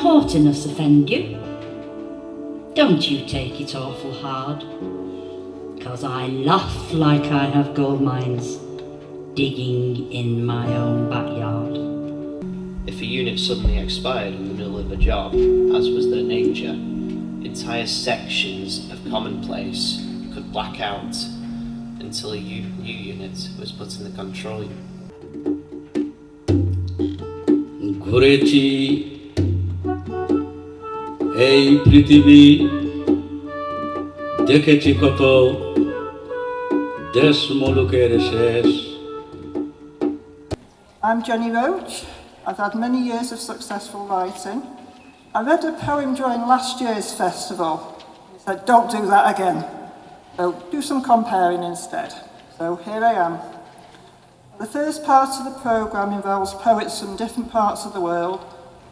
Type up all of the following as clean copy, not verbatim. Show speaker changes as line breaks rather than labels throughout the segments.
haughtiness offend you? Don't you take it awful hard, 'cause I laugh like I have gold mines digging in my own backyard.
If a unit suddenly expired in the middle of a job, as was their nature, entire sections of commonplace could black out until a new unit was put in the control unit.
ঘুরেছি এই পৃথিবী, দেখেছি কত দেশ মুলুকের শেষ।
I'm Jenny Roach. I've had many years of successful writing. I read a poem during last year's festival. He said, don't do that again. So do some comparing instead. So here I am. The first part of the programme involves poets from different parts of the world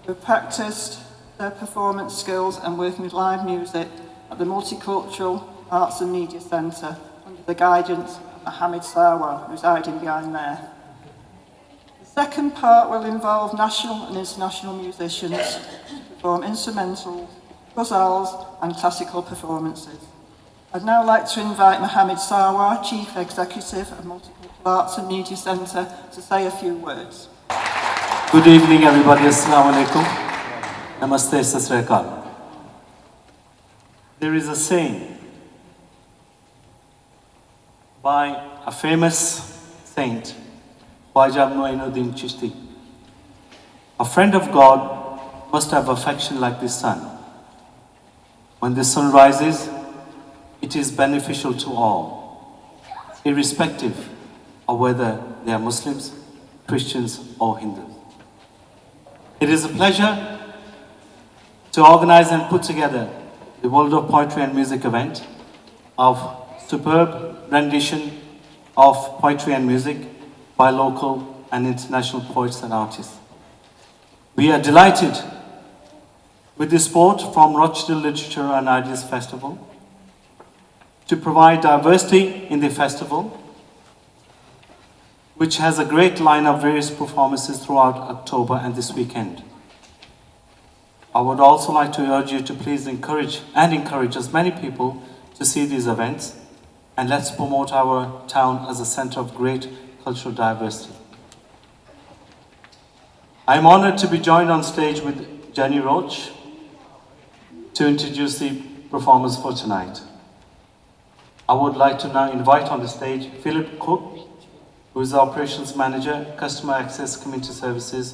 who have practised their performance skills and working with live music at the Multicultural Arts and Media Centre under the guidance of Mohammed Sarwar, who's hiding behind there. The second part will involve national and international musicians to perform instrumentals, ghazals and classical performances. I'd now like to invite Mohammed Sarwar, Chief Executive of Multicultural Arts and Media Centre, to say a few words.
Good evening everybody, Assalamu alaikum. Namaste, Sat Sri Akal. There is a saying by a famous saint, Khwaja Muinuddin Chishti. A friend of God must have affection like the sun. When the sun rises, it is beneficial to all, irrespective of whether they are Muslims, Christians or Hindus. It is a pleasure to organize and put together the World of Poetry and Music event of superb rendition of poetry and music by local and international poets and artists. We are delighted with the support from Rochdale Literature and Ideas Festival to provide diversity in the festival, which has a great line of various performances throughout October and this weekend. I would also like to urge you to please encourage as many people to see these events, and let's promote our town as a center of great cultural diversity. I am honored to be joined on stage with Jenny Roach to introduce the performers for tonight. I would like to now invite on the stage Philip Cook, who is the Operations Manager, Customer Access Community Services,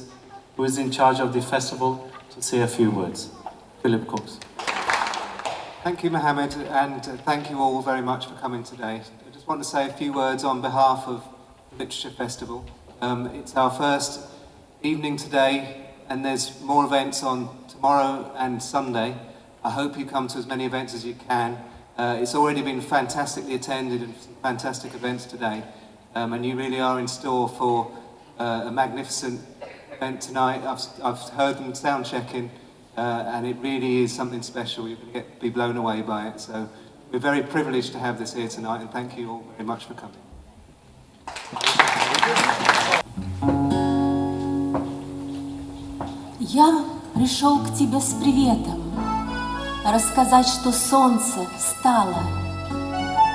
who is in charge of the festival, to say a few words. Philip Cooks.
Thank you, Mohammed, and thank you all very much for coming today. I just want to say a few words on behalf of the Literature Festival. It's our first evening today, and there's more events on tomorrow and Sunday. I hope you come to as many events as you can. It's already been fantastically attended and some fantastic events today, and you really are in store for a magnificent event tonight. I've heard them sound checking, and it really is something special. You're going to be blown away by it. So we're very privileged to have this here tonight, and thank you all very much for coming.
Я пришел к тебе с приветом, рассказать, что солнце встало,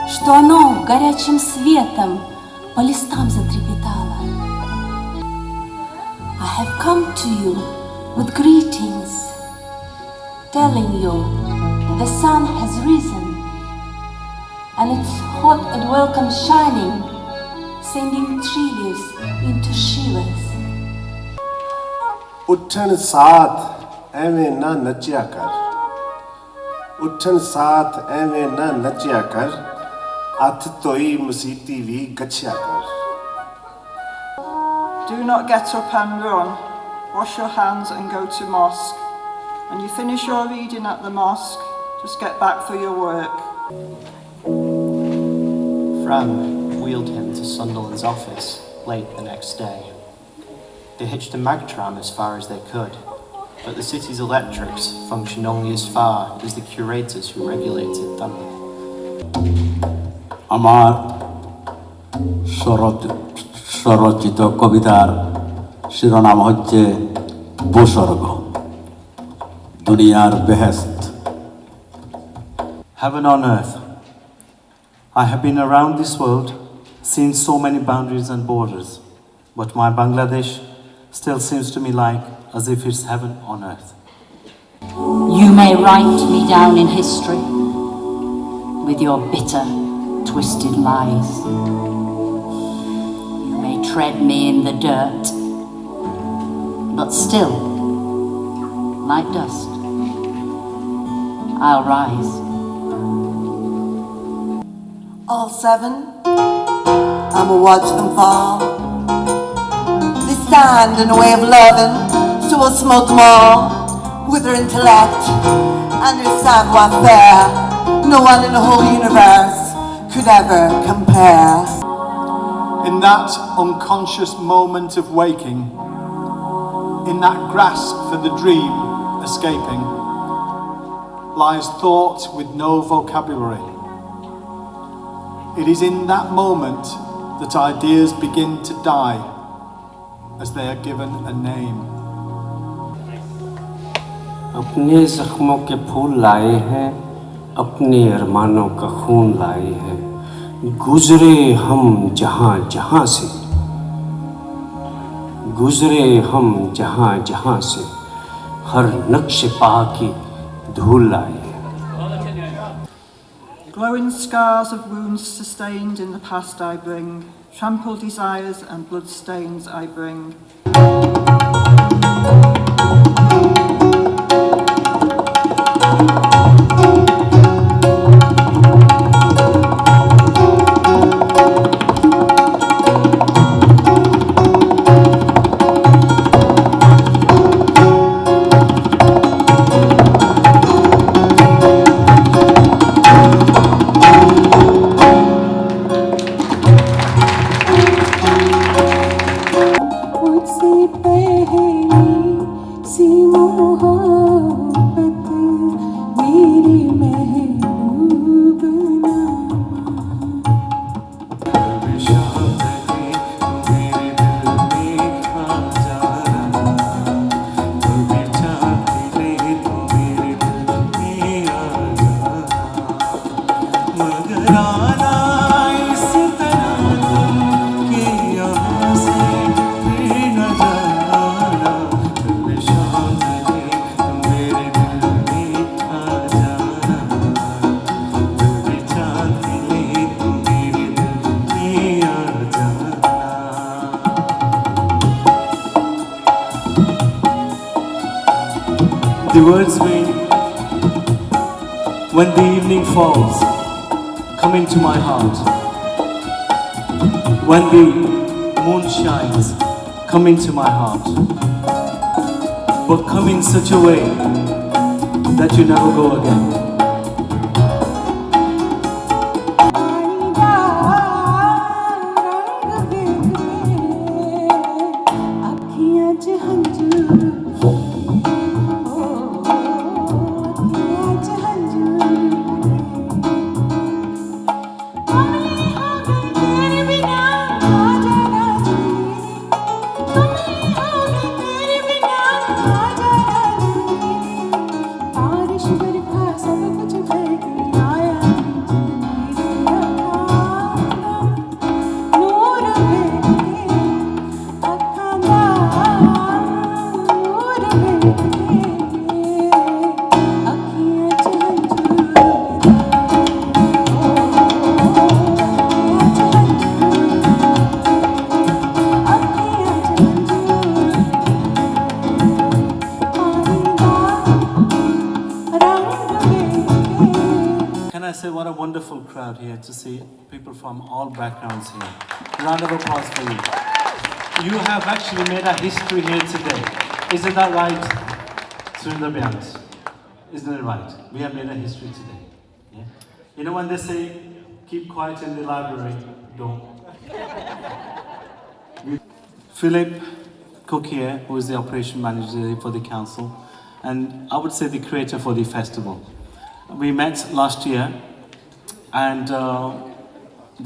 что оно горячим светом по листам затрепетало. I have come to you with greetings, telling you the sun has risen, and it's hot and welcome shining, sending tree leaves into shivers.
उठन साथ एवें ना नचिया कर, उठन साथ एवें ना नचिया कर, हथ धोई मसीती भी गछिया कर.
Do not get up and run. Wash your hands and go to mosque. When you finish your reading at the mosque, just get back for your work.
Fran wheeled him to Sunderland's office late the next day. They hitched a mag tram as far as they could, but the city's electrics function only as far as the curators who regulated them.
আমার স্বরচিত কবিতার শিরোনাম হচ্ছে ভূস্বর্গ। দুনিয়ার বেহেশত।
Heaven on earth. I have been around this world, seen so many boundaries and borders, but my Bangladesh still seems to me like as if it's heaven on earth.
You may write me down in history with your bitter, twisted lies. You may tread me in the dirt, but still, like dust, I'll rise.
All seven, I'ma watch them fall. They stand in a way of loving, so we'll smoke them all. With their intellect and their savoir-faire, no one in the whole universe could ever compare.
In that unconscious moment of waking, in that grasp for the dream escaping, lies thought with no vocabulary. It is in that moment that ideas begin to die as they are given a name.
अपने जख्मों के फूल लाए हैं, अपने अरमानों का खून लाए हैं, गुजरे हम जहाँ जहाँ से, गुजरे हम जहाँ जहाँ से, हर नक्श पा की धूल लाए हैं.
Glowing scars of wounds sustained in the past I bring, trampled desires and blood stains I bring.
The words may, when the evening falls, come into my heart. When the moon shines, come into my heart. But come in such a way that you never go again. Say what a wonderful crowd here to see people from all backgrounds here. Round of applause for you. You have actually made a history here today. Isn't that right, Surinder Beyond? Isn't it right? We have made a history today. Yeah? You know when they say, keep quiet in the library, don't. Philip Cook here, who is the operation manager for the council, and I would say the creator for the festival. We met last year, and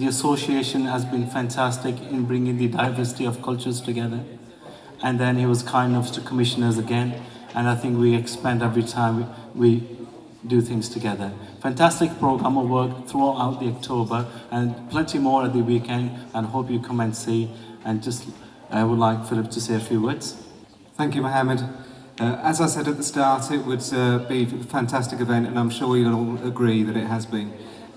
the association has been fantastic in bringing the diversity of cultures together. And then he was kind enough to commission us again. and I think we expand every time we do things together. Fantastic program of work throughout the October, and plenty more at the weekend, and hope you come and see. And just, I would like Philip to say a few words.
Thank you, Mohammed. As I said at the start, it would be a fantastic event, and I'm sure you'll all agree that it has been.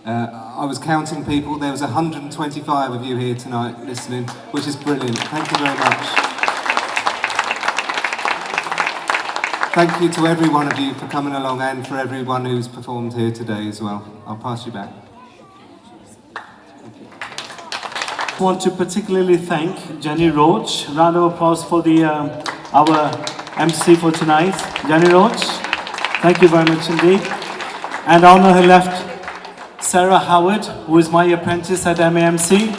I was counting people. There was 125 of you here tonight listening, which is brilliant. Thank you very much. Thank you to every one of you for coming along, and for everyone who's performed here today as well. I'll pass you back.
I want to particularly thank Jenny Roach. Round of applause for the our MC for tonight, Jenny Roach. Thank you very much indeed. And on her left, Sarah Howard, who is my apprentice at MAMC.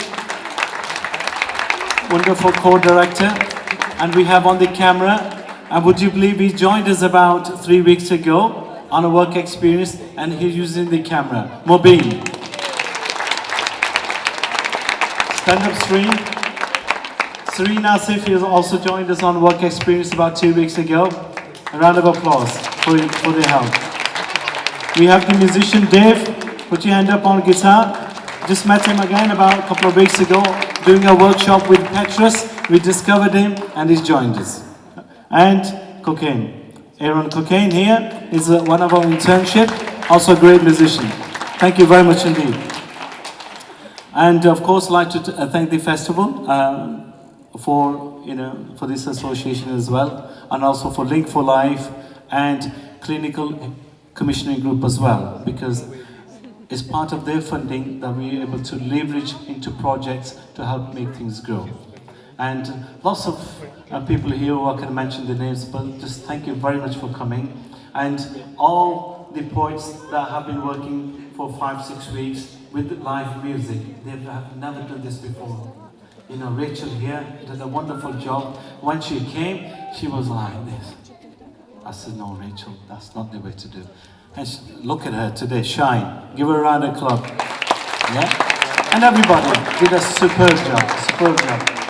Wonderful co-director. And we have on the camera, and would you believe he joined us about 3 weeks ago on a work experience, and he's using the camera. Mobeen. Stand-up stream. Serena Asif has also joined us on work experience about 2 weeks ago. A round of applause for their help. We have the musician Dave. Put your hand up on guitar. Just met him again about a couple of weeks ago doing a workshop with Petrus. We discovered him and he's joined us. And Cocaine. Aaron Cocaine here is one of our internship, also a great musician. Thank you very much indeed. And of course, I'd like to thank the festival for this association as well, and also for Link for Life and Clinical Commissioning Group as well, because it's part of their funding that we're able to leverage into projects to help make things grow. And lots of people here who I can mention the names, but just thank you very much for coming. And all the poets that have been working for 5-6 weeks with live music, they have never done this before. You know, Rachel here did a wonderful job. When she came, she was like this. I said, no, Rachel, that's not the way to do. And look at her today, shine. Give her a round of applause. Yeah? And everybody did a superb job, superb job.